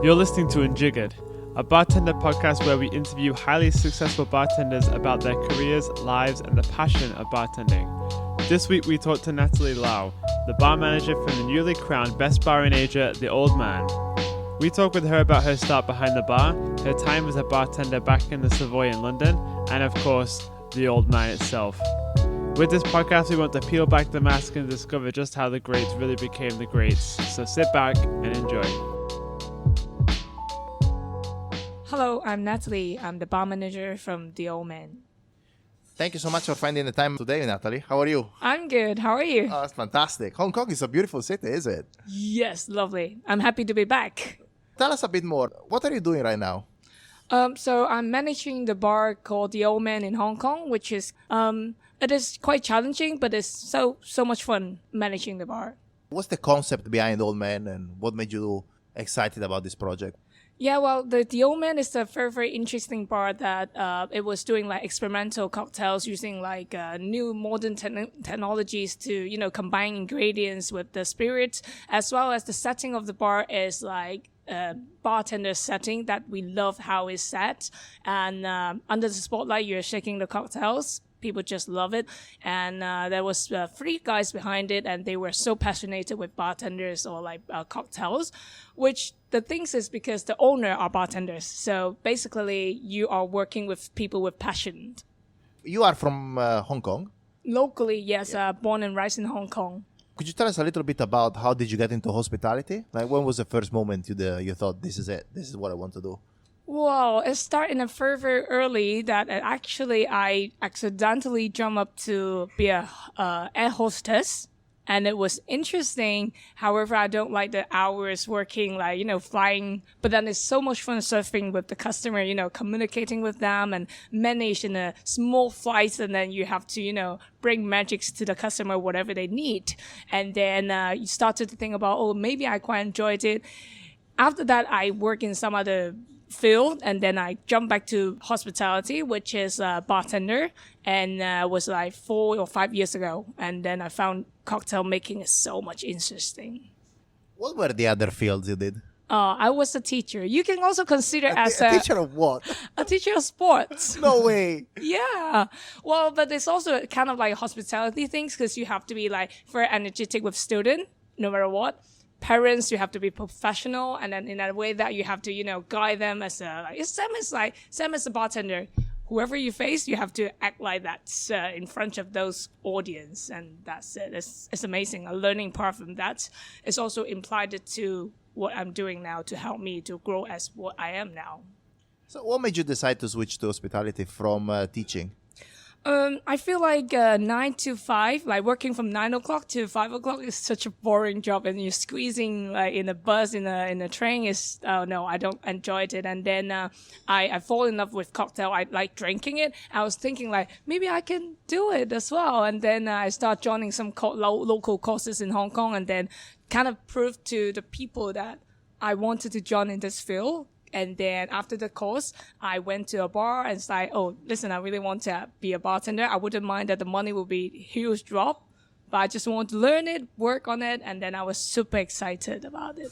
You're listening to Unjiggered, a bartender podcast where we interview highly successful bartenders about their careers, lives, and the passion of bartending. This week we talked to Natalie Lau, the bar manager from the newly crowned Best Bar in Asia, The Old Man. We talk with her about her start behind the bar, her time as a bartender back in the Savoy in London, and of course, The Old Man itself. With this podcast, we want to peel back the mask and discover just how the greats really became the greats. So sit back and enjoy. Hello, I'm Natalie. I'm the bar manager from The Old Man. Thank you so much for finding the time today, Natalie. How are you? I'm good. How are you? Oh, that's fantastic. Hong Kong is a beautiful city, is it? Yes, lovely. I'm happy to be back. Tell us a bit more. What are you doing right now? So I'm managing the bar called The Old Man in Hong Kong, which is it is quite challenging, but it's so much fun managing the bar. What's the concept behind Old Man and what made you excited about this project? Yeah, well, the Old Man is a very, very interesting bar that it was doing like experimental cocktails using like new modern technologies to, combine ingredients with the spirits, as well as the setting of the bar is like a bartender setting that we love how it's set. And under the spotlight, you're shaking the cocktails. People just love it. And there was 3 guys behind it, and they were so passionate with bartenders or like cocktails, which the things is because the owner are bartenders. So basically, you are working with people with passion. You are from Hong Kong? Locally, yes, born and raised in Hong Kong. Could you tell us a little bit about how did you get into hospitality? Like, when was the first moment you thought, this is it, this is what I want to do? Well, it started in a very, very early that actually I accidentally jumped up to be a air hostess. And it was interesting. However, I don't like the hours working, like, flying. But then it's so much fun surfing with the customer, communicating with them and manage in a small flights. And then you have to, bring magics to the customer, whatever they need. And then you started to think about, maybe I quite enjoyed it. After that, I work in some other field, and then I jumped back to hospitality, which is a bartender, and was like 4 or 5 years ago. And then I found cocktail making is so much interesting. What were the other fields you did? I was a teacher. You can also consider as a teacher of what? A teacher of sports. No way. Yeah. Well, but it's also kind of like hospitality things because you have to be like very energetic with student, no matter what. Parents, you have to be professional, and then in a way that you have to, guide them as same as a bartender. Whoever you face, you have to act like that in front of those audience, and that's it. It's amazing. A learning part from that is also implied to what I'm doing now to help me to grow as what I am now. So, what made you decide to switch to hospitality from teaching? I feel like 9 to 5, like working from 9 o'clock to 5 o'clock is such a boring job, and you're squeezing like in a bus, in a train is, no, I don't enjoy it. And then I fall in love with cocktail. I like drinking it. I was thinking like, maybe I can do it as well. And then I start joining some local courses in Hong Kong, and then kind of proved to the people that I wanted to join in this field. And then after the course, I went to a bar and said, listen, I really want to be a bartender. I wouldn't mind that the money will be a huge drop, but I just want to learn it, work on it. And then I was super excited about it.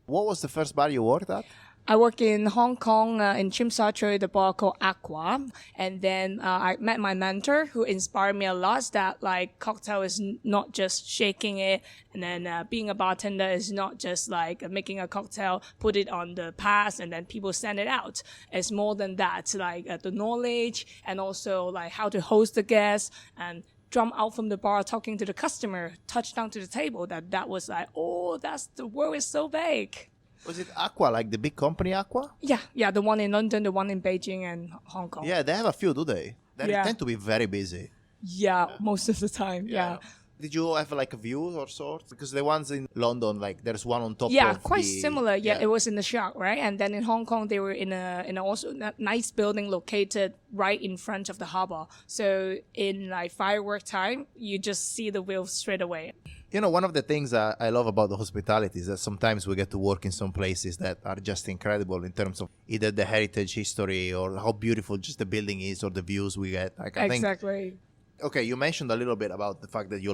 What was the first bar you worked at? I work in Hong Kong, in Tsim Sha Tsui, the bar called Aqua. And then I met my mentor who inspired me a lot that like cocktail is not just shaking it. And then being a bartender is not just like making a cocktail, put it on the pass, and then people send it out. It's more than that, like the knowledge and also like how to host the guests and drum out from the bar, talking to the customer, touch down to the table. That was like, the world is so big. Was it Aqua, like the big company Aqua? Yeah, the one in London, the one in Beijing and Hong Kong. Yeah, they have a few, do they? They tend to be very busy. Yeah, most of the time, yeah. Did you have like a view or sort? Because the ones in London, like there's one on top of Yeah, quite similar. Yeah, it was in the Shark, right? And then in Hong Kong, they were in a also nice building located right in front of the harbor. So in like firework time, you just see the wheel straight away. One of the things I love about the hospitality is that sometimes we get to work in some places that are just incredible in terms of either the heritage history or how beautiful just the building is or the views we get. Like, Exactly. Okay, you mentioned a little bit about the fact that you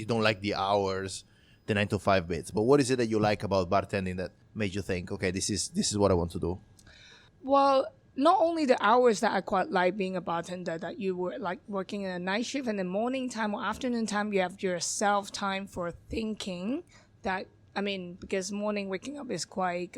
don't like the hours. the 9 to 5 bits. But what is it that you like about bartending that made you think, okay, this is what I want to do? Well, not only the hours that I quite like being a bartender, that you were like working in a night shift, and the morning time or afternoon time, you have yourself time for thinking. That, I mean, because morning waking up is quite,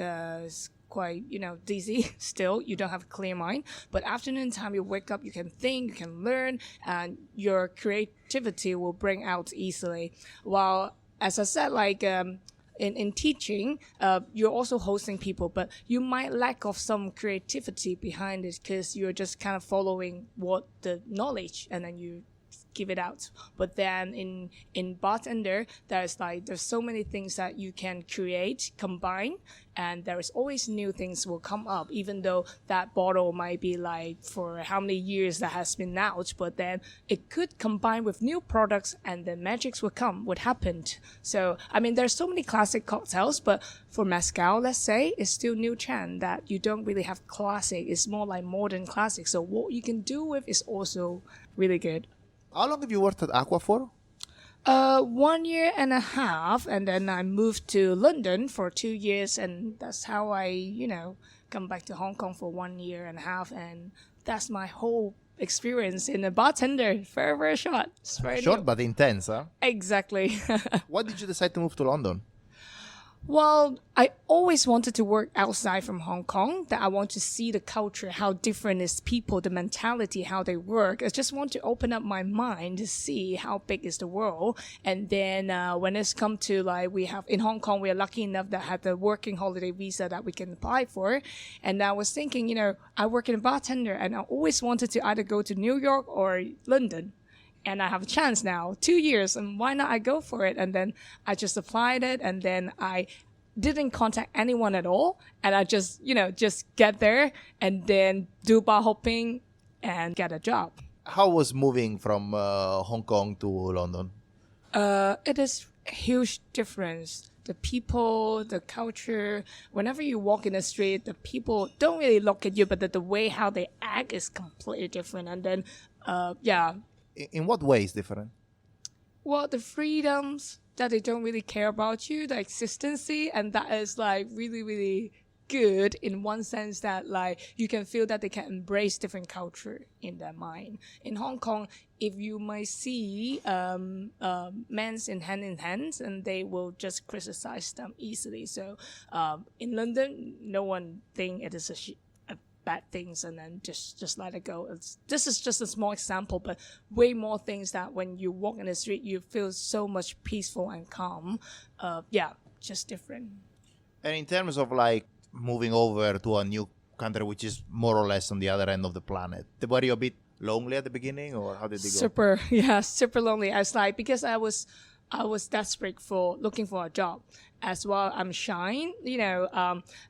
dizzy still. You don't have a clear mind. But afternoon time, you wake up, you can think, you can learn, and your creativity will bring out easily. While, as I said, like, in teaching, you're also hosting people, but you might lack of some creativity behind it because you're just kind of following what the knowledge, and then you give it out. But then in bartender, there's so many things that you can create, combine, and there is always new things will come up, even though that bottle might be like for how many years that has been out, but then it could combine with new products and the magics would happen. So, I mean, there's so many classic cocktails, but for mezcal, let's say, it's still new trend that you don't really have classic. It's more like modern classic. So what you can do with is also really good. How long have you worked at Aqua for? 1 year and a half, and then I moved to London for 2 years, and that's how I, come back to Hong Kong for 1 year and a half, and that's my whole experience in a bartender. Very, very short. It's very Short new. but intense, huh? Exactly. Why did you decide to move to London? Well, I always wanted to work outside from Hong Kong, that I want to see the culture, how different is people, the mentality, how they work. I just want to open up my mind to see how big is the world. And then when it's come to like, we have in Hong Kong, we are lucky enough that have the working holiday visa that we can apply for. And I was thinking, I work in a bartender, and I always wanted to either go to New York or London. And I have a chance now, 2 years, and why not I go for it? And then I just applied it, and then I didn't contact anyone at all. And I just, just get there and then do bar hopping and get a job. How was moving from Hong Kong to London? It is a huge difference. The people, the culture, whenever you walk in the street, the people don't really look at you, but the way how they act is completely different. And then, In what way is different? Well, the freedoms that they don't really care about you, the existency, and that is like really, really good in one sense that like you can feel that they can embrace different culture in their mind. In Hong Kong, if you might see men's in hands, and they will just criticize them easily. So in London, no one think it is a bad things, and then just let it go. This is just a small example, but way more things that when you walk in the street, you feel so much peaceful and calm. Just different. And in terms of like moving over to a new country, which is more or less on the other end of the planet, were you a bit lonely at the beginning, or how did it go? Super lonely. I was like, because I was desperate for looking for a job. As well, I'm shy.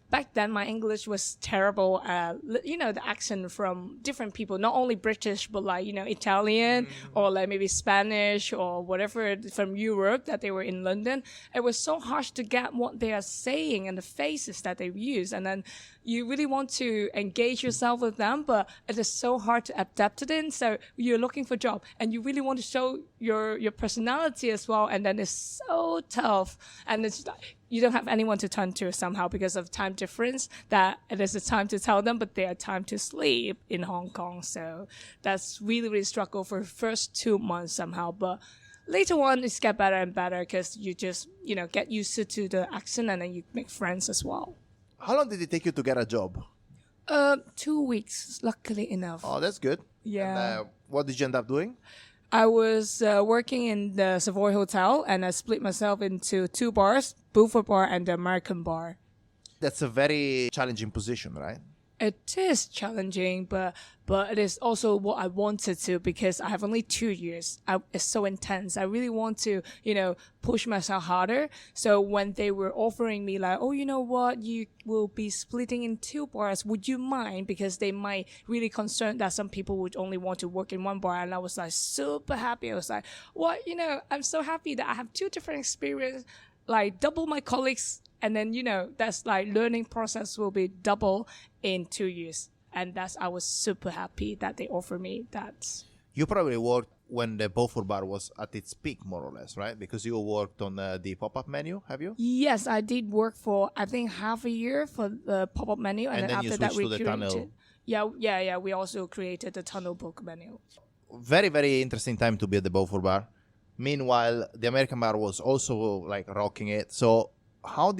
Back then my English was terrible. The accent from different people, not only British, but like, Italian or like maybe Spanish or whatever from Europe that they were in London. It was so hard to get what they are saying and the faces that they use. And then you really want to engage yourself with them, but it is so hard to adapt it in. So you're looking for a job and you really want to show your personality as well. And then it's so tough. And it's like, you don't have anyone to turn to somehow because of time difference, that it is a time to tell them, but they are time to sleep in Hong Kong. So that's really, really struggle for the first 2 months somehow. But later on, it's get better and better because you just, get used to the accent, and then you make friends as well. How long did it take you to get a job? 2 weeks, luckily enough. Oh, that's good. Yeah. And what did you end up doing? I was working in the Savoy Hotel, and I split myself into 2 bars, Bufo bar and the American bar. That's a very challenging position, right? It is challenging, but it is also what I wanted to, because I have only 2 years. It's so intense. I really want to, push myself harder. So when they were offering me like, oh, you know what, you will be splitting in 2 bars, would you mind? Because they might really concerned that some people would only want to work in 1 bar. And I was like super happy. I was like, what, I'm so happy that I have 2 different experiences, like double my colleagues. And then, that's like learning process will be double in 2 years. And I was super happy that they offered me that. You probably worked when the Bufo bar was at its peak, more or less, right? Because you worked on the pop-up menu, have you? Yes, I did work for, I think, half a year for the pop-up menu. And then you after that, switched we to the tunnel. created... Yeah. We also created the tunnel book menu. Very, very interesting time to be at the Beaufort bar. Meanwhile, the American bar was also like rocking it. So what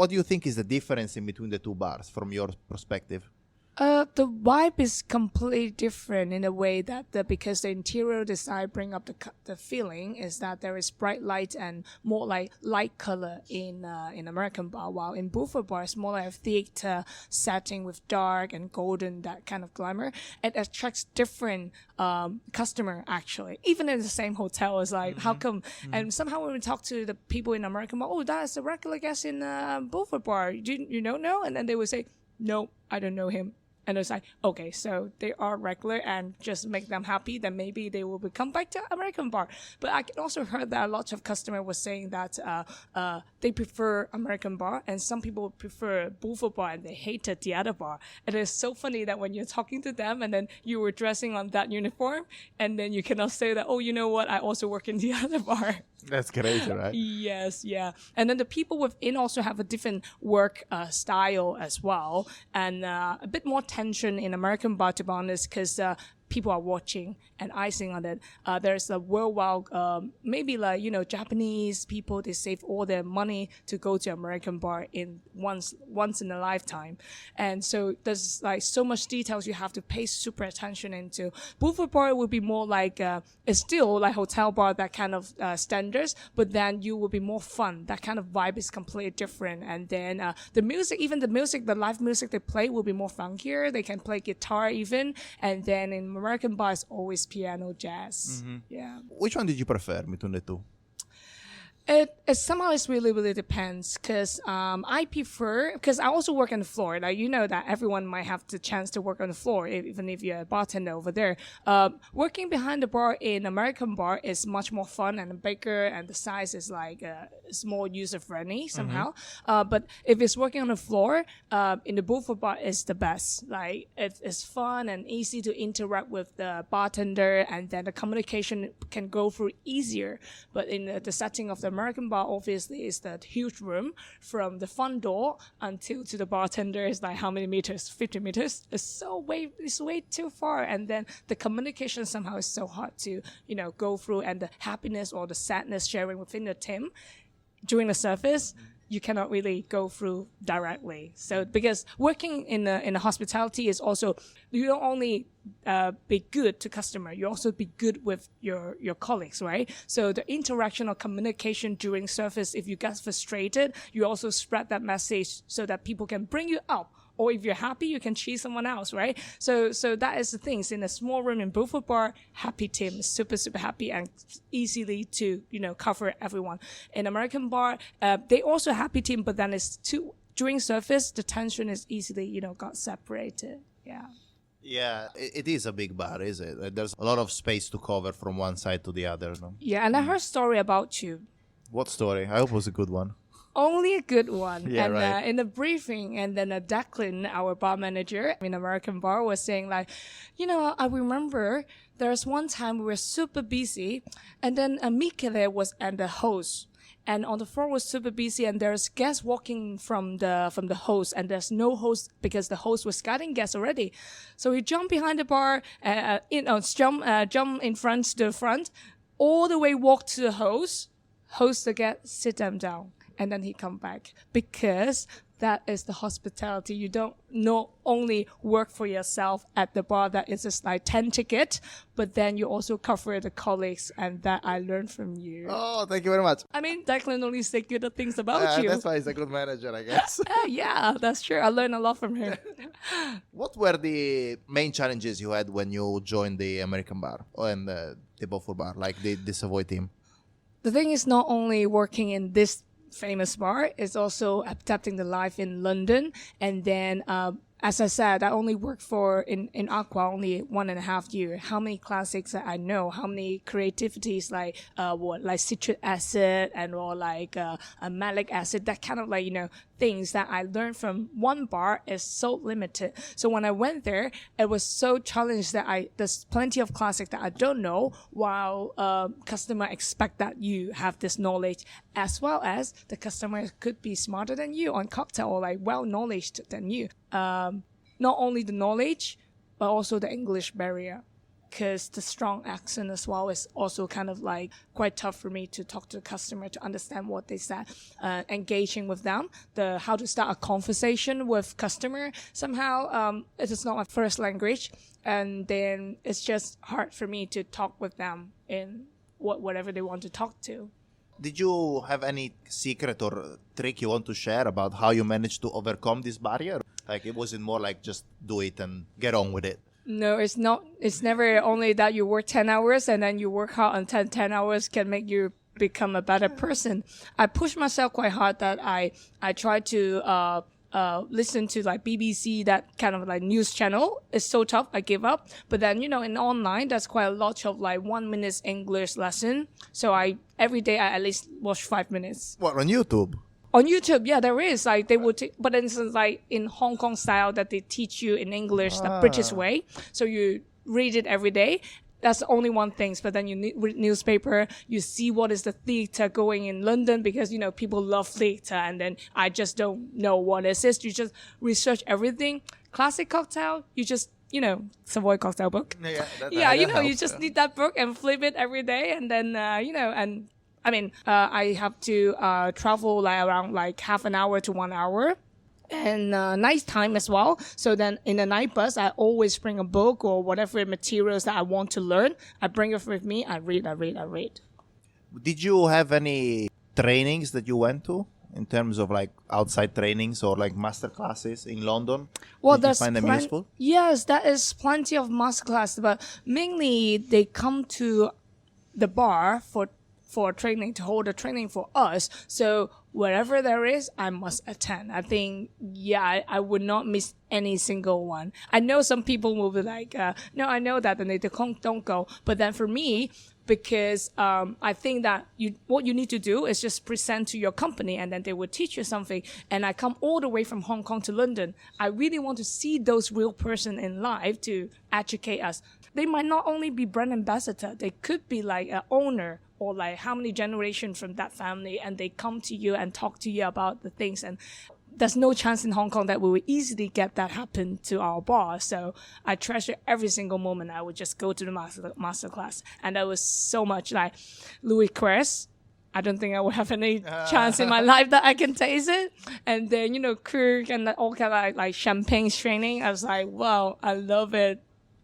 do you think is the difference in between the two bars from your perspective? The vibe is completely different in a way that because the interior design bring up the feeling is that there is bright light and more like light color in American bar, while in Bufo bar it's more like a theater setting with dark and golden, that kind of glamour. It attracts different customer actually, even in the same hotel. It's like how come? And somehow when we talk to the people in American bar, oh, that is a regular guest in Bufo bar. You don't know? And then they would say, no, I don't know him. And it's like, okay, so they are regular and just make them happy, then maybe they will come back to American bar. But I also heard that a lot of customers were saying that they prefer American bar and some people prefer Bufo bar and they hated the other bar. And it's so funny that when you're talking to them and then you were dressing on that uniform and then you cannot say that, oh, you know what, I also work in the other bar. That's crazy, right? Yes, yeah. And then the people within also have a different work style as well. And a bit more tension in American bar, to be honest, because people are watching and icing on it. There's a worldwide, maybe like, Japanese people, they save all their money to go to American bar in once in a lifetime. And so there's like so much details you have to pay super attention into. Bufo bar will be more like, it's still like hotel bar, that kind of standards, but then you will be more fun. That kind of vibe is completely different. And then the music, the live music they play will be more funkier. They can play guitar even. And then in American bar is always piano, jazz. Yeah. Which one did you prefer between the two? It somehow it really depends because I prefer, because I also work on the floor. Like, that everyone might have the chance to work on the floor, even if you're a bartender over there. Working behind the bar in American bar is much more fun and bigger, and the size is like it's more user friendly somehow. But if it's working on the floor, in the Bufo bar is the best. Like it's fun and easy to interact with the bartender, and then the communication can go through easier. But in the setting of the American bar, obviously, is that huge room from the front door until to the bartender is like how many meters? 50 meters. It's way too far. And then the communication somehow is so hard to, go through, and the happiness or the sadness sharing within the team during the service, you cannot really go through directly. So because working in the hospitality is also, you don't only be good to customer, you also be good with your colleagues, right? So the interaction or communication during service, if you get frustrated, you also spread that message so that people can bring you up. Or if you're happy, you can cheer someone else, right? So that is the things. In a small room in Bufo bar, happy team, super, super happy and easily to, cover everyone. In American bar, they also happy team, but then it's during service, the tension is easily, got separated. Yeah. Yeah, it is a big bar, is it? There's a lot of space to cover from one side to the other. No? Yeah, and I heard a story about you. What story? I hope it was a good one. Only a good one. Yeah, and right. In the briefing, and then Declan, our bar manager in American bar, was saying like, I remember there's one time we were super busy, and then Michele was and the host. And on the floor was super busy, and there's guests walking from the host, and there's no host because the host was guiding guests already. So he jumped behind the bar, jump in front to the front, all the way walk to the host the guest, sit them down. And then he come back, because that is the hospitality. You don't not only work for yourself at the bar, that is just like 10 tickets, but then you also cover the colleagues, and that I learned from you. Oh, thank you very much. I mean, Declan only say good things about you. That's why he's a good manager, I guess. Yeah, that's true. I learned a lot from him. What were the main challenges you had when you joined the American bar and the Bufo bar, like the Savoy team? The thing is not only working in this famous bar, is also adapting the life in London, and then as I said, I only worked in Aqua only 1.5 years. How many classics that I know? How many creativities like citric acid or a malic acid? That kind of things that I learned from one bar is so limited. So when I went there, it was so challenged that there's plenty of classics that I don't know, while customer expect that you have this knowledge, as well as the customer could be smarter than you on cocktail or well knowledge than you. Not only the knowledge, but also the English barrier, because the strong accent as well is also kind of quite tough for me to talk to the customer to understand what they said. Engaging with them, how to start a conversation with customer. Somehow, it is not my first language, and then it's just hard for me to talk with them in whatever they want to talk to. Did you have any secret or trick you want to share about how you managed to overcome this barrier? It wasn't more just do it and get on with it. No, it's not. It's never only that you work 10 hours and then you work hard and 10 hours can make you become a better person. I push myself quite hard that I try to listen to BBC, that kind of news channel. It's so tough, I give up. But then, in online, there's quite a lot of 1 minute English lesson. So every day I at least watch 5 minutes. What, on YouTube? On YouTube, yeah, there is. They would, but instance, in Hong Kong style, that they teach you in English, the British way. So you read it every day. That's the only one thing. But then you read newspaper, you see what is the theater going in London, because, people love theater. And then I just don't know what it is. You just research everything. Classic cocktail, you just, Savoy cocktail book. Yeah, you just need that book and flip it every day. And then, I have to travel around half an hour to 1 hour. And night time as well. So then in the night bus, I always bring a book or whatever materials that I want to learn. I bring it with me. I read. Did you have any trainings that you went to in terms of outside trainings or master classes in London? Well, did you find them useful? Yes, that is plenty of master class, but mainly they come to the bar for training, to hold a training for us. So wherever there is, I must attend. I think, I would not miss any single one. I know some people will be no, I know that, and they don't go. But then for me, because I think that what you need to do is just present to your company, and then they will teach you something. And I come all the way from Hong Kong to London. I really want to see those real person in life to educate us. They might not only be brand ambassador, they could be an owner, or how many generations from that family, and they come to you and talk to you about the things. And there's no chance in Hong Kong that we will easily get that happen to our bar. So I treasure every single moment. I would just go to the master class. And that was so much Louis Quest. I don't think I will have any chance in my life that I can taste it. And then, Kirk and all kind of champagne training. I was wow, I love it.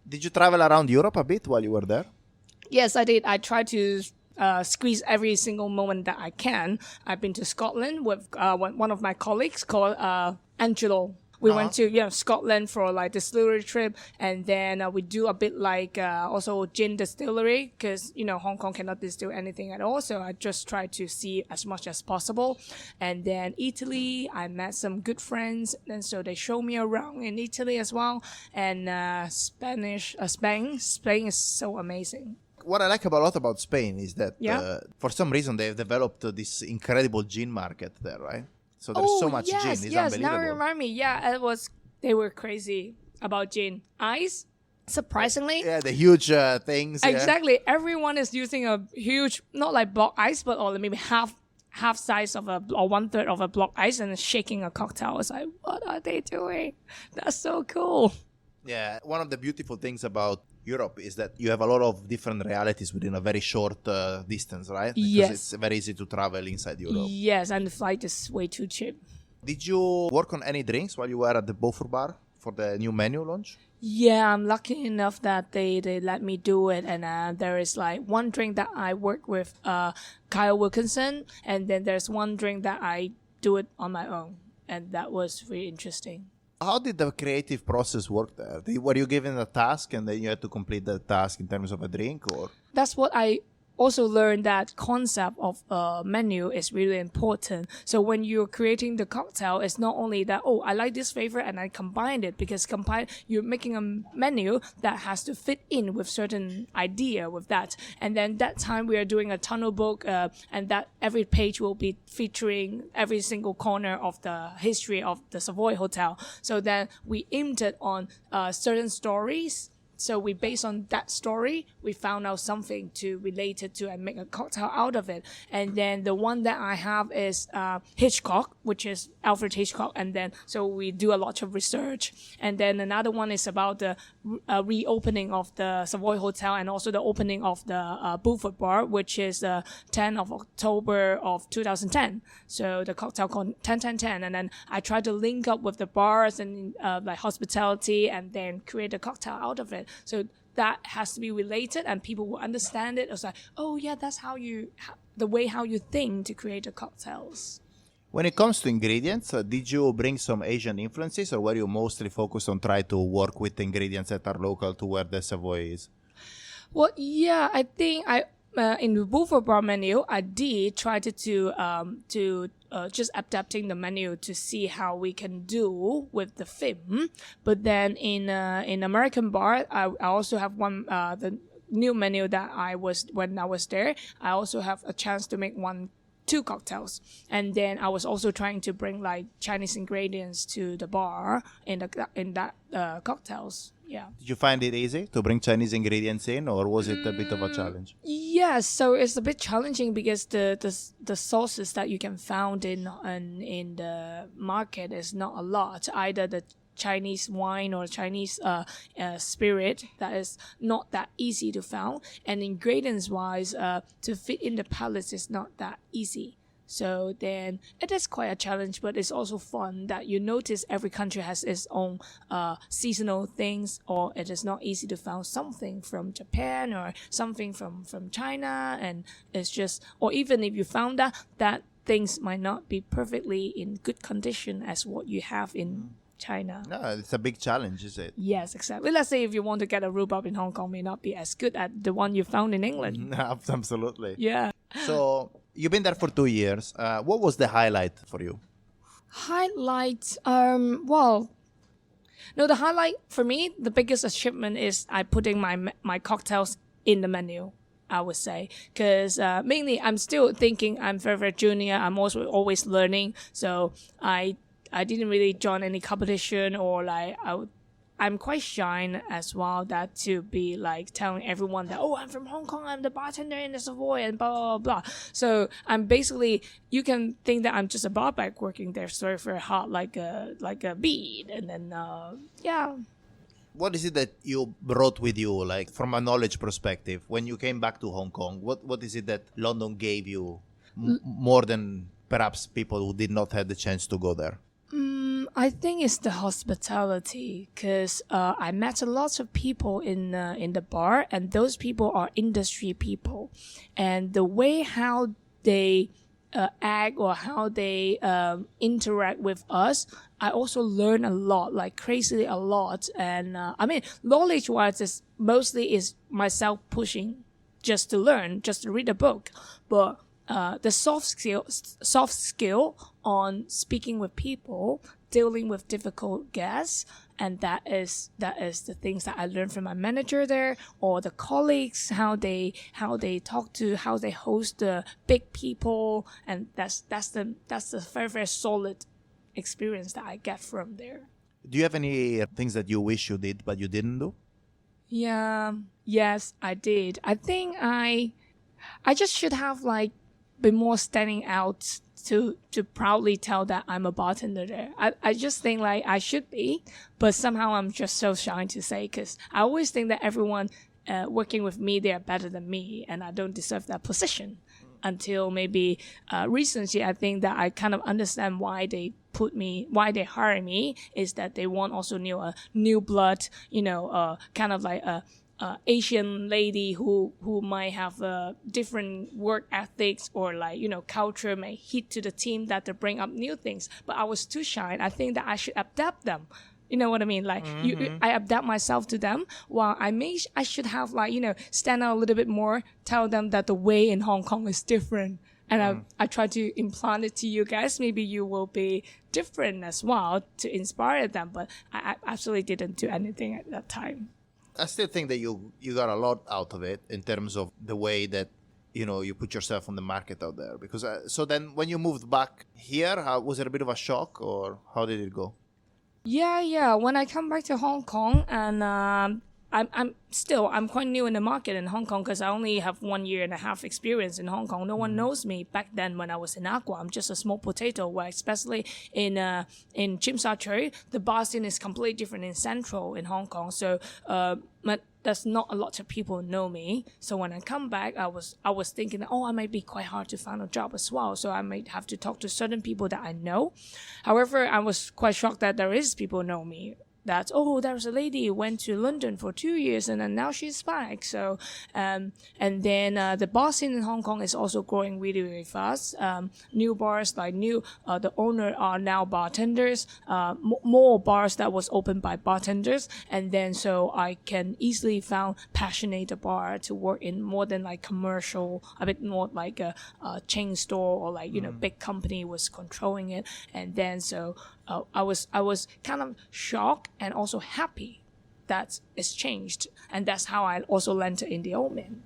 Did you travel around Europe a bit while you were there? Yes, I did. I tried to squeeze every single moment that I can. I've been to Scotland with one of my colleagues called Angelo. We went to Scotland for distillery trip, and then we do a bit also gin distillery, because Hong Kong cannot distill anything at all. So I just try to see as much as possible. And then Italy, I met some good friends, and so they show me around in Italy as well. And Spain is so amazing. What I like a lot about Spain is that for some reason they've developed this incredible gin market there, right? So there's so much gin. It's unbelievable. Now you remind me. Yeah, they were crazy about gin. Ice, surprisingly. Yeah, the huge things. Exactly. Yeah. Everyone is using a huge, not block ice, but maybe half size of or 1/3 of a block ice, and shaking a cocktail. It's what are they doing? That's so cool. Yeah, one of the beautiful things about Europe is that you have a lot of different realities within a very short distance, right? Because yes. It's very easy to travel inside Europe. Yes, and the flight is way too cheap. Did you work on any drinks while you were at the Bufo bar for the new menu launch? Yeah, I'm lucky enough that they let me do it. And there is one drink that I work with Kyle Wilkinson, and then there's one drink that I do it on my own. And that was really interesting. How did the creative process work there? Were you given a task and then you had to complete the task in terms of a drink, or? That's what I also learned that concept of a menu is really important. So when you're creating the cocktail, it's not only that, oh, I like this flavor and I combined it, because you're making a menu that has to fit in with certain idea with that. And then that time we are doing a tunnel book, and that every page will be featuring every single corner of the history of the Savoy Hotel. So then we aimed it on certain stories. So we, based on that story, we found out something to relate it to and make a cocktail out of it. And then the one that I have is Hitchcock, which is Alfred Hitchcock. And then so we do a lot of research. And then another one is about the reopening of the Savoy Hotel, and also the opening of the Bufo bar, which is 10th of October of 2010. So the cocktail called 10-10-10. And then I try to link up with the bars and like hospitality, and then create a cocktail out of it. So that has to be related, and people will understand it. It's like, oh yeah, that's how you think to create the cocktails. When it comes to ingredients, did you bring some Asian influences, or were you mostly focused on try to work with ingredients that are local to where the Savoy is? Well, yeah, I think in the Bufo bar menu, I did try to just adapting the menu to see how we can do with the film. But then in American bar, I also have one the new menu that when I was there. I also have a chance to make 2 cocktails, and then I was also trying to bring like Chinese ingredients to the bar in that cocktails. Yeah. Did you find it easy to bring Chinese ingredients in, or was it a bit of a challenge? Yes, so it's a bit challenging because the sauces that you can find in the market is not a lot. Either the Chinese wine or Chinese spirit that is not that easy to find, and ingredients wise, to fit in the palates is not that easy. So then it is quite a challenge, but it's also fun that you notice every country has its own seasonal things, or it is not easy to find something from Japan or something from China, and it's just, or even if you found that things might not be perfectly in good condition as what you have in China. No, it's a big challenge, is it? Yes, exactly. Let's say if you want to get a rhubarb in Hong Kong, may not be as good as the one you found in England. Absolutely. Yeah. So you've been there for 2 years. What was the highlight for you? Highlight, well, no, the highlight for me, the biggest achievement is I putting my cocktails in the menu, I would say, because mainly I'm still thinking I'm very, very junior. I'm also always learning, so I didn't really join any competition, or like I'm quite shy as well, that to be like telling everyone that, oh, I'm from Hong Kong, I'm the bartender in the Savoy, and blah, blah, blah. So I'm basically, you can think that I'm just a barback working there very, very hard, like a bead. And then, yeah. What is it that you brought with you, like from a knowledge perspective, when you came back to Hong Kong? What is it that London gave you more than perhaps people who did not have the chance to go there? I think it's the hospitality, because I met a lot of people in the bar, and those people are industry people, and the way how they act or how they interact with us, I also learn a lot, like crazily a lot. And I mean, knowledge wise, is mostly myself pushing just to learn, just to read a book, but the soft skill on speaking with people, dealing with difficult guests, and that is the things that I learned from my manager there, or the colleagues, how they talk to, how they host the big people, and that's the very, very solid experience that I get from there. Do you have any things that you wish you did but you didn't do? Yeah, yes, I did. I think I just should have like been more standing out to proudly tell that I'm a bartender there. I just think like I should be, but somehow I'm just so shy to say, because I always think that everyone working with me, they are better than me, and I don't deserve that position. Until maybe recently, I think that I kind of understand why they hire me, is that they want also new blood, kind of like a Asian lady who might have different work ethics, or like, culture may hit to the team, that they bring up new things. But I was too shy. I think that I should adapt them You know what I mean? Like I adapt myself to them. While I should have like, stand out a little bit more, tell them that the way in Hong Kong is different. And I try to implant it to you guys. Maybe you will be different as well to inspire them. But I absolutely didn't do anything at that time. I still think that you got a lot out of it in terms of the way that you put yourself on the market out there. Because so then when you moved back here, was it a bit of a shock, or how did it go? Yeah. When I come back to Hong Kong, and I'm quite new in the market in Hong Kong because I only have 1.5 years experience in Hong Kong. No one knows me back then when I was in Aqua. I'm just a small potato. Where especially in Tsim Sha Tsui, the bar scene is completely different in Central in Hong Kong. So but there's not a lot of people know me. So when I come back, I was thinking, I might be quite hard to find a job as well. So I might have to talk to certain people that I know. However, I was quite shocked that there is people know me. That there's a lady who went to London for 2 years and then now she's back. So and then the bar scene in Hong Kong is also growing really, really fast. New bars the owner are now bartenders. More bars that was opened by bartenders, and then so I can easily found passionate bar to work in more than like commercial, a bit more like a chain store or like big company was controlling it, and then so. I was kind of shocked and also happy that it's changed, and that's how I also landed in the Old Man.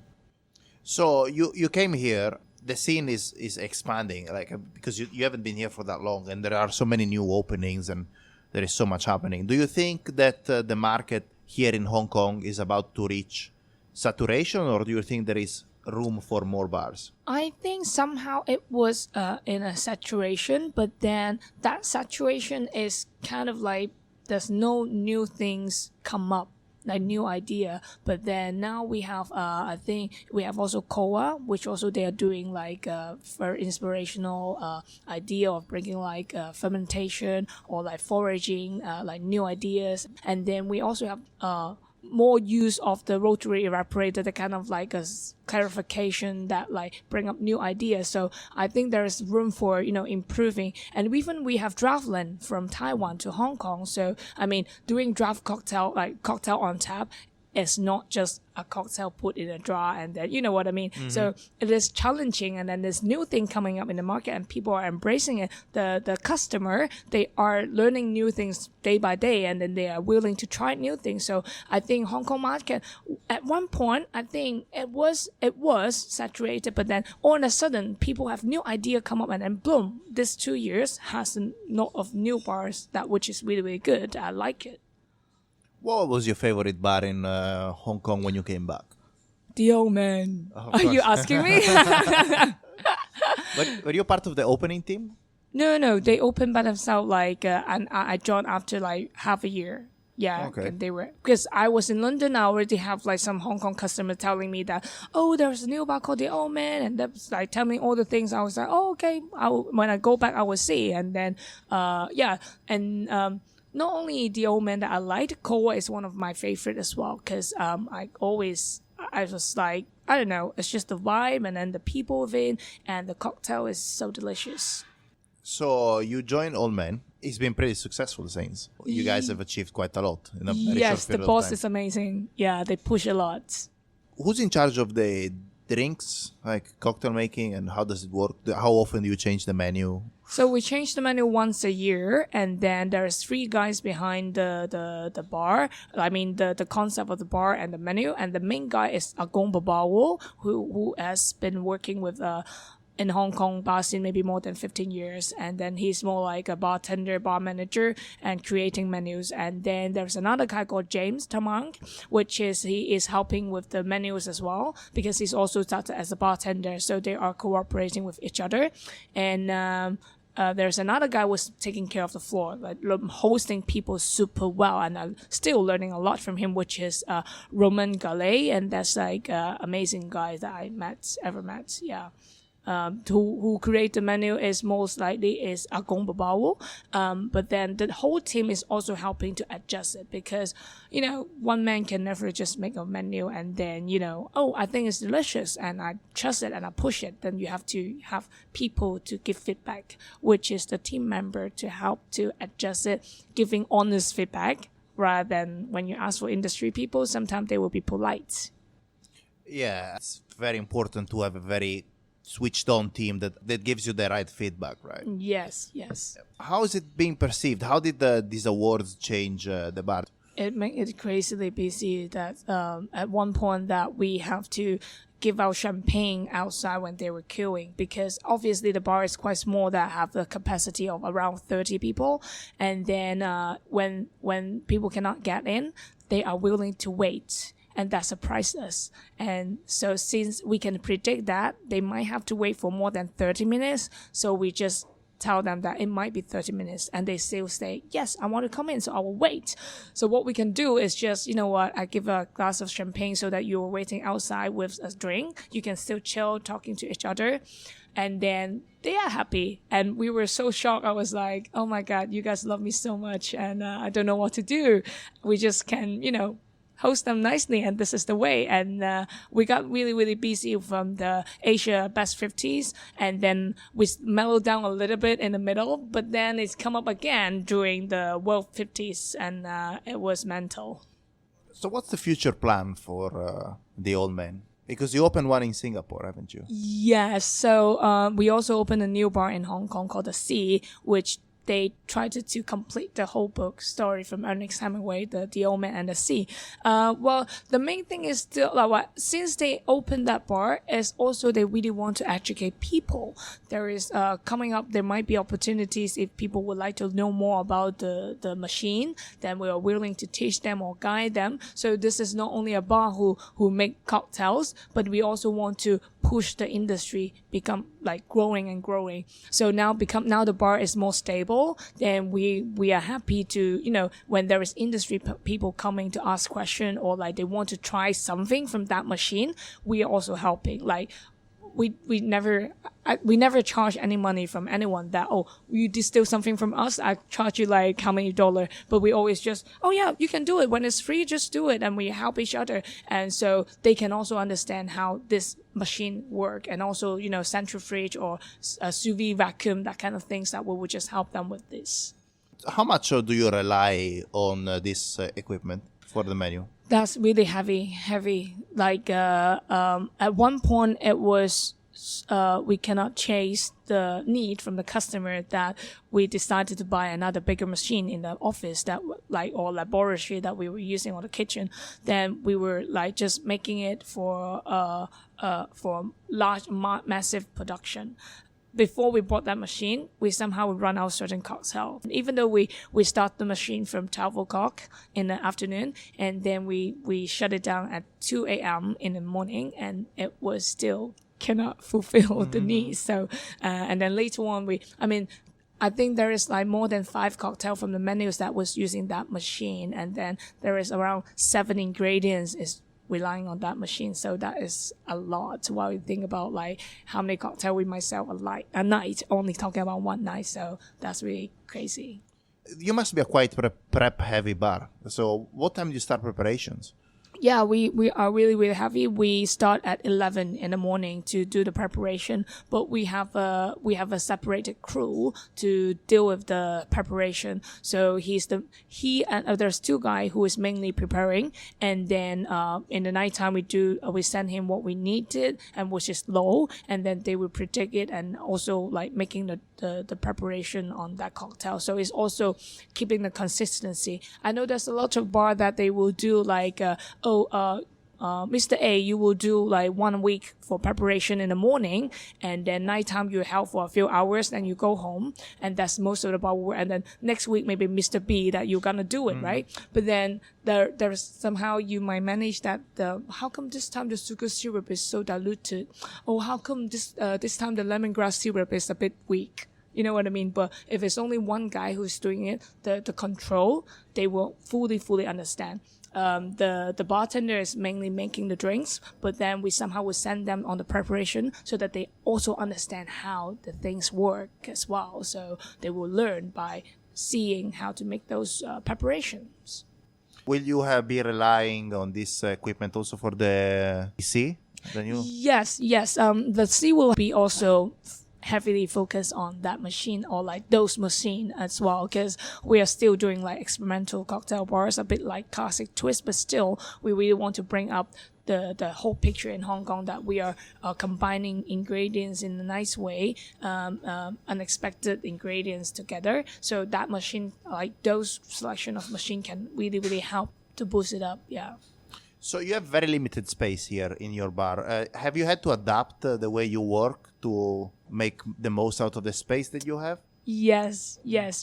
So you came here. The scene is expanding, like because you haven't been here for that long, and there are so many new openings, and there is so much happening. Do you think that the market here in Hong Kong is about to reach saturation, or do you think there is room for more bars? I think somehow it was in a saturation, but then that saturation is kind of like there's no new things come up, like new idea. But then now we have I think we have also Koa, which also they are doing like for inspirational idea of bringing like fermentation or like foraging, like new ideas. And then we also have more use of the rotary evaporator, the kind of like a clarification that like bring up new ideas. So I think there is room for improving. And even we have draftland from Taiwan to Hong Kong. So I mean, doing draft cocktail, like cocktail on tap, is not just a cocktail put in a jar and then you know what I mean. So it is challenging, and then there's new thing coming up in the market and people are embracing it. The customer, they are learning new things day by day, and then they are willing to try new things. So I think Hong Kong market at one point, I think it was saturated, but then all of a sudden people have new idea come up, and then boom, this 2 years has a lot of new bars which is really, really good. I like it. What was your favorite bar in Hong Kong when you came back? The Old Man. Are you asking me? But were you part of the opening team? No. They opened by themselves, like, and I joined after like half a year. Yeah, okay. And they were, because I was in London. I already have like some Hong Kong customer telling me that there's a new bar called The Old Man, and that's like telling me all the things. I was like, okay, when I go back I will see. And then not only The Old Man that I liked, Koa is one of my favorite as well, because I was like, I don't know, it's just the vibe and then the people of it, and the cocktail is so delicious. So you joined Old Man. It's been pretty successful since. You guys have achieved quite a lot in a very short period of time. Yes, the boss is amazing. Yeah, they push a lot. Who's in charge of the drinks, like cocktail making, and how does it work? How often do you change the menu? So we change the menu once a year, and then there's 3 guys behind the bar. I mean the concept of the bar and the menu, and the main guy is Agong Babawo, who has been working with in Hong Kong bar scene maybe more than 15 years, and then he's more like a bartender, bar manager, and creating menus. And then there's another guy called James Tamang, he is helping with the menus as well, because he's also started as a bartender, so they are cooperating with each other. And there's another guy who was taking care of the floor, like hosting people super well, and I'm still learning a lot from him, which is Roman Gallet, and that's like amazing guy that I ever met. Yeah. who create the menu is most likely is Agong Babawo. But then the whole team is also helping to adjust it because, one man can never just make a menu and then, I think it's delicious and I trust it and I push it. Then you have to have people to give feedback, which is the team member to help to adjust it, giving honest feedback rather than when you ask for industry people, sometimes they will be polite. Yeah, it's very important to have a very switched on team that gives you the right feedback, right? Yes. How is it being perceived? How did these awards change the bar? It made it crazily busy that at one point that we have to give out champagne outside when they were queuing because obviously the bar is quite small that have the capacity of around 30 people. And then when people cannot get in, they are willing to wait. And that surprised us. And so since we can predict that they might have to wait for more than 30 minutes, so we just tell them that it might be 30 minutes and they still say, yes, I want to come in, so I will wait. So what we can do is just, I give a glass of champagne so that you're waiting outside with a drink. You can still chill, talking to each other. And then they are happy. And we were so shocked. I was like, oh my God, you guys love me so much. And I don't know what to do. We just can, host them nicely, and this is the way. And we got really, really busy from the Asia Best 50s, and then we mellowed down a little bit in the middle, but then it's come up again during the World 50s, and it was mental. So what's the future plan for the Old Man? Because you opened one in Singapore, haven't you? Yes. So we also opened a new bar in Hong Kong called The Sea, which they tried to complete the whole book story from Ernest Hemingway, the Old Man and the Sea. Well, the main thing is still since they opened that bar, is also they really want to educate people. There is coming up, there might be opportunities if people would like to know more about the machine. Then we are willing to teach them or guide them. So this is not only a bar who make cocktails, but we also want to push the industry become growing and growing. So now the bar is more stable. Then we are happy to, when there is industry people coming to ask questions or they want to try something from that machine, we are also helping. We never charge any money from anyone that, you distill something from us, I charge you how many $. But we always just, yeah, you can do it. When it's free, just do it. And we help each other. And so they can also understand how this machine work, and also, centrifuge or sous vide vacuum, that kind of things that we would just help them with this. How much do you rely on this equipment for the menu? That's really heavy. At one point it was, we cannot chase the need from the customer that we decided to buy another bigger machine in the office or laboratory that we were using or the kitchen. Then we were just making it for large, massive production. Before we bought that machine, we somehow run out certain cocktail. Even though we start the machine from 12 o'clock in the afternoon, and then we shut it down at 2 a.m. in the morning, and it was still cannot fulfill the needs. So, and then later on, I think there is more than 5 cocktails from the menus that was using that machine, and then there is around 7 ingredients is relying on that machine. So that is a lot while you think about how many cocktails we might sell a night, only talking about one night. So that's really crazy. You must be a quite prep heavy bar. So what time do you start preparations? Yeah, we are really, really heavy. We start at 11 in the morning to do the preparation, but we have a separated crew to deal with the preparation. So there's 2 guys who is mainly preparing, and then in the nighttime we send him what we needed and which is low, and then they will predict it and also making the preparation on that cocktail. So it's also keeping the consistency. I know there's a lot of bar that they will do Mr. A, you will do 1 week for preparation in the morning, and then nighttime you help for a few hours, then you go home, and that's most of the bar work. And then next week maybe Mr. B that you're gonna do it, right? But then there's somehow you might manage that how come this time the sugar syrup is so diluted, or how come this time the lemongrass syrup is a bit weak. You know what I mean? But if it's only one guy who's doing it, the control, they will fully understand. the bartender is mainly making the drinks, but then we somehow will send them on the preparation so that they also understand how the things work as well. So they will learn by seeing how to make those preparations. Will you be relying on this equipment also for the PC? Yes. The C will be also heavily focused on that machine or like those machine as well, because we are still doing like experimental cocktail bars, a bit like classic twist, but still we really want to bring up the whole picture in Hong Kong, that we are combining ingredients in a nice way, unexpected ingredients together. So that machine, like those selection of machine, can really help to boost it up. Yeah. So you have very limited space here in your bar. Have you had to adapt the way you work to make the most out of the space that you have? Yes,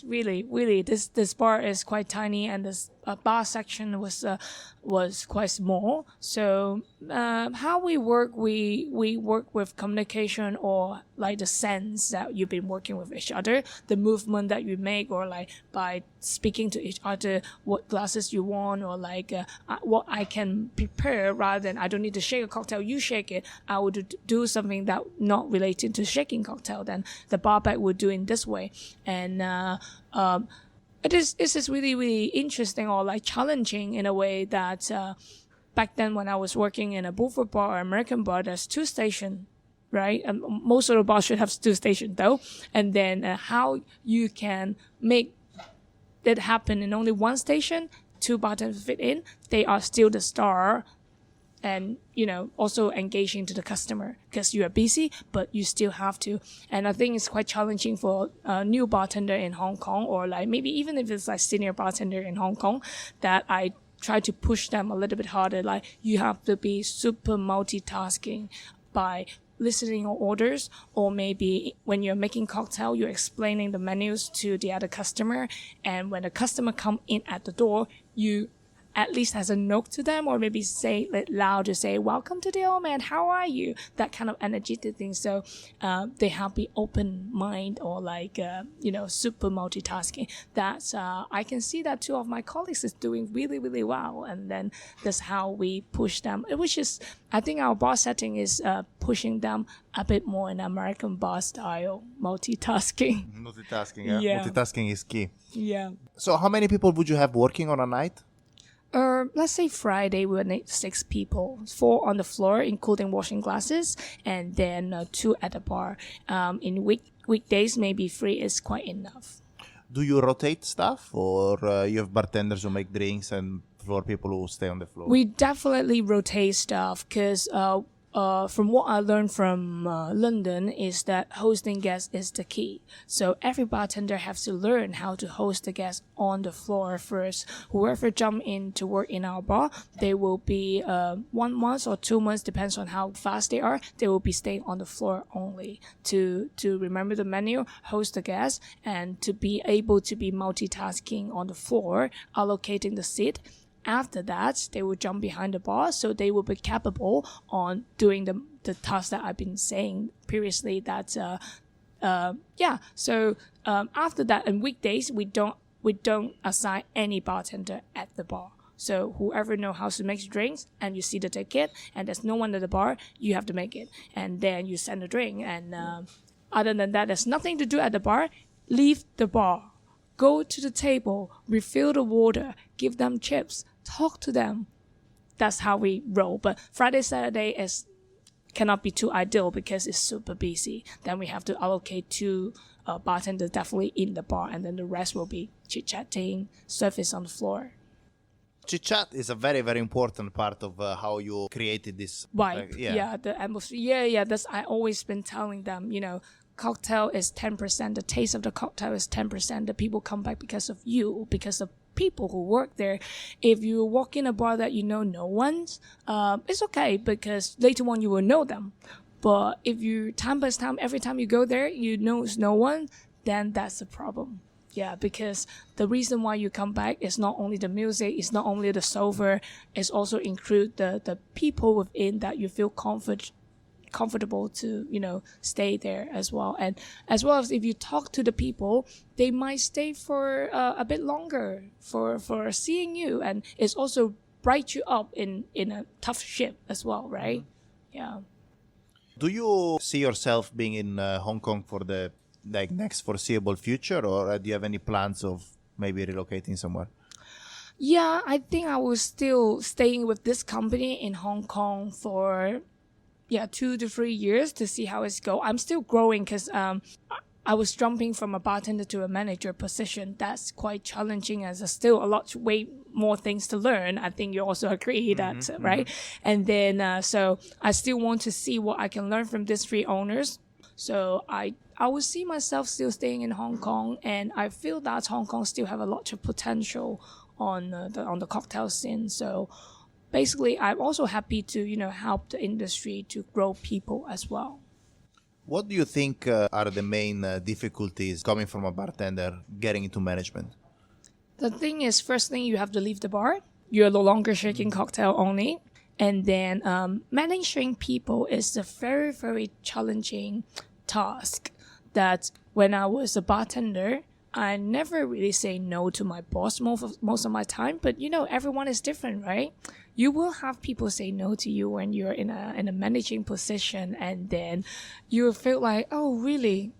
really. This bar is quite tiny, and this bar section was quite small. So how we work with communication, or like the sense that you've been working with each other, the movement that you make, or like by speaking to each other what glasses you want, or like what I can prepare, rather than I don't need to shake a cocktail, you shake it. I would do something that not related to shaking cocktail, then the bar back would do in this way. And it is really interesting, or like challenging in a way that back then when I was working in a Bufo bar or American bar, there's 2 stations, right? And most of the bars should have 2 stations though. And then how you can make that happen in only 1 station, 2 bartenders fit in, they are still the star. And, also engaging to the customer, because you are busy, but you still have to. And I think it's quite challenging for a new bartender in Hong Kong, or like maybe even if it's like senior bartender in Hong Kong, that I try to push them a little bit harder. Like you have to be super multitasking by listening to orders, or maybe when you're making cocktail, you're explaining the menus to the other customer. And when the customer come in at the door, you at least has a note to them, or maybe say it loud to say, "Welcome to the old man, how are you?" That kind of energetic thing. So they have be open mind, or like super multitasking. That's I can see that 2 of my colleagues is doing really well, and then that's how we push them. Which is, I think our bar setting is pushing them a bit more in American bar style multitasking. Yeah. Multitasking is key. Yeah. So how many people would you have working on a night? Let's say Friday we would need 6 people, 4 on the floor, including washing glasses, and then 2 at the bar. In weekdays, maybe 3 is quite enough. Do you rotate staff, or you have bartenders who make drinks and floor people who stay on the floor? We definitely rotate staff, because from what I learned from London is that hosting guests is the key. So every bartender has to learn how to host the guests on the floor first. Whoever jump in to work in our bar, they will be 1 month or 2 months, depends on how fast they are. They will be staying on the floor only to remember the menu, host the guests, and to be able to be multitasking on the floor, allocating the seat. After that, they will jump behind the bar, so they will be capable on doing the task that I've been saying previously. That So after that, on weekdays, we don't assign any bartender at the bar. So whoever know how to make drinks, and you see the ticket, and there's no one at the bar, you have to make it, and then you send the drink. And other than that, there's nothing to do at the bar. Leave the bar. Go to the table, refill the water, give them chips, talk to them. That's how we roll. But Friday, Saturday cannot be too ideal because it's super busy. Then we have to allocate 2 bartenders definitely in the bar, and then the rest will be chit-chatting, service on the floor. Chit-chat is a very, very important part of how you created this vibe. The atmosphere. Yeah. That's I always been telling them, cocktail is 10%. The taste of the cocktail is 10%. The people come back because of you, because of people who work there. If you walk in a bar that you know no one's, it's okay, because later on you will know them. But if you time by time, every time you go there, you know it's no one, then that's a problem. Yeah, because the reason why you come back is not only the music, it's not only the server, it's also include the people within that you feel comfortable to stay there as well. And as well as if you talk to the people, they might stay for a bit longer for seeing you. And it's also bright you up in a tough ship as well, right? Yeah. Do you see yourself being in Hong Kong for the next foreseeable future, or do you have any plans of maybe relocating somewhere? Yeah, I think I was still staying with this company in Hong Kong for 2 to 3 years to see how it's go. I'm still growing because I was jumping from a bartender to a manager position. That's quite challenging, as there's still way more things to learn. I think you also agree that, right? And then, so I still want to see what I can learn from these 3 owners. So I would see myself still staying in Hong Kong, and I feel that Hong Kong still have a lot of potential on the cocktail scene. So basically, I'm also happy to help the industry to grow people as well. What do you think are the main difficulties coming from a bartender getting into management? The thing is, first thing, you have to leave the bar. You're no longer shaking cocktail only. And then managing people is a very, very challenging task that when I was a bartender, I never really say no to my boss most of my time. But, everyone is different, right? You will have people say no to you when you're in a managing position, and then you feel like, oh, really?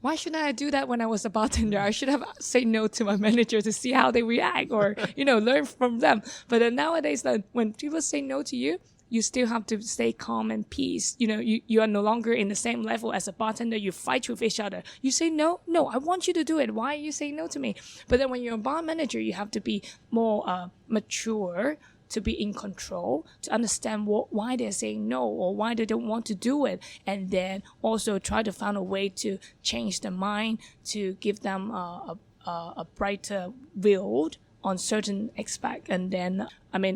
Why shouldn't I do that when I was a bartender? I should have said no to my manager to see how they react, or, learn from them. But then nowadays, when people say no to you, you still have to stay calm and peace. You are no longer in the same level as a bartender. You fight with each other. You say, no, I want you to do it. Why are you saying no to me? But then when you're a bar manager, you have to be more mature, to be in control, to understand why they're saying no or why they don't want to do it. And then also try to find a way to change their mind, to give them a brighter world on certain aspect. And then,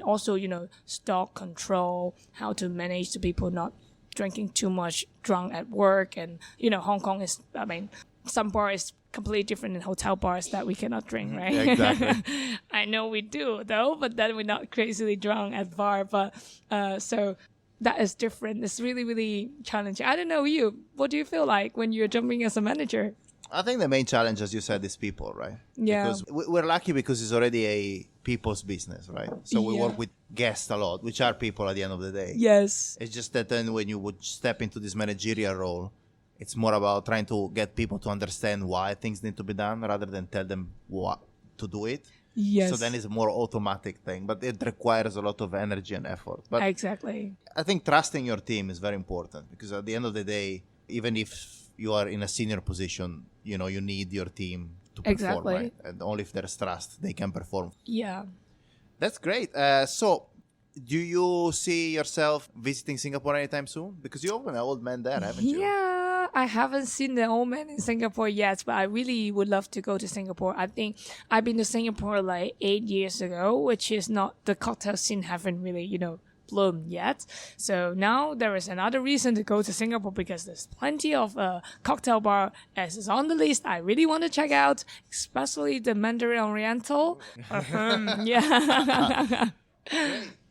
also, stock control, how to manage the people not drinking too much drunk at work. And, Hong Kong is, some bar is completely different than hotel bars that we cannot drink, right? Exactly. I know we do, though, but then we're not crazily drunk at bar. But so that is different. It's really, really challenging. I don't know you. What do you feel like when you're jumping as a manager? I think the main challenge, as you said, is people, right? Yeah. Because we're lucky because it's already a people's business, right? So we work with guests a lot, which are people at the end of the day. Yes. It's just that then when you would step into this managerial role, it's more about trying to get people to understand why things need to be done rather than tell them what to do it. Yes. So then it's a more automatic thing, but it requires a lot of energy and effort. But exactly. I think trusting your team is very important, because at the end of the day, even if you are in a senior position, you need your team to perform, Exactly. right? And only if there's trust, they can perform. Yeah. That's great. So do you see yourself visiting Singapore anytime soon? Because you're an old man there, haven't you? Yeah, I haven't seen the old man in Singapore yet, but I really would love to go to Singapore. I think I've been to Singapore like 8 years ago, which is not, the cocktail scene haven't really, bloomed yet. So now there is another reason to go to Singapore, because there's plenty of cocktail bar as is on the list I really want to check out, especially the Mandarin Oriental. Yeah.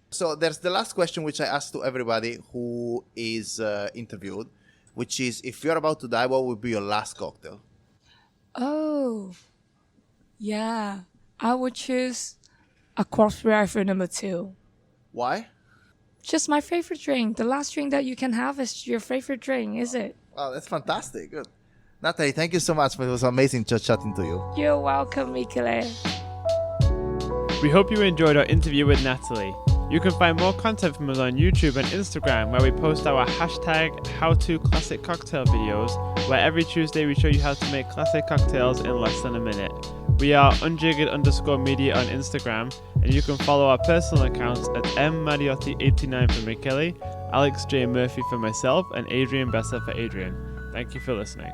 So there's the last question, which I ask to everybody who is interviewed, which is, if you're about to die, what would be your last cocktail? Oh, yeah. I would choose a corpse rifle number 2. Why? Just my favorite drink. The last drink that you can have is your favorite drink, is it? Oh, that's fantastic. Good. Natalie, thank you so much. It was amazing chatting to you. You're welcome, Michele. We hope you enjoyed our interview with Natalie. You can find more content from us on YouTube and Instagram, where we post our hashtag #HowToClassicCocktail videos, where every Tuesday we show you how to make classic cocktails in less than a minute. We are Unjiggered_media on Instagram, and you can follow our personal accounts at mmariotti89 for Michele, Alex J. Murphy for myself, and Adrian Besser for Adrian. Thank you for listening.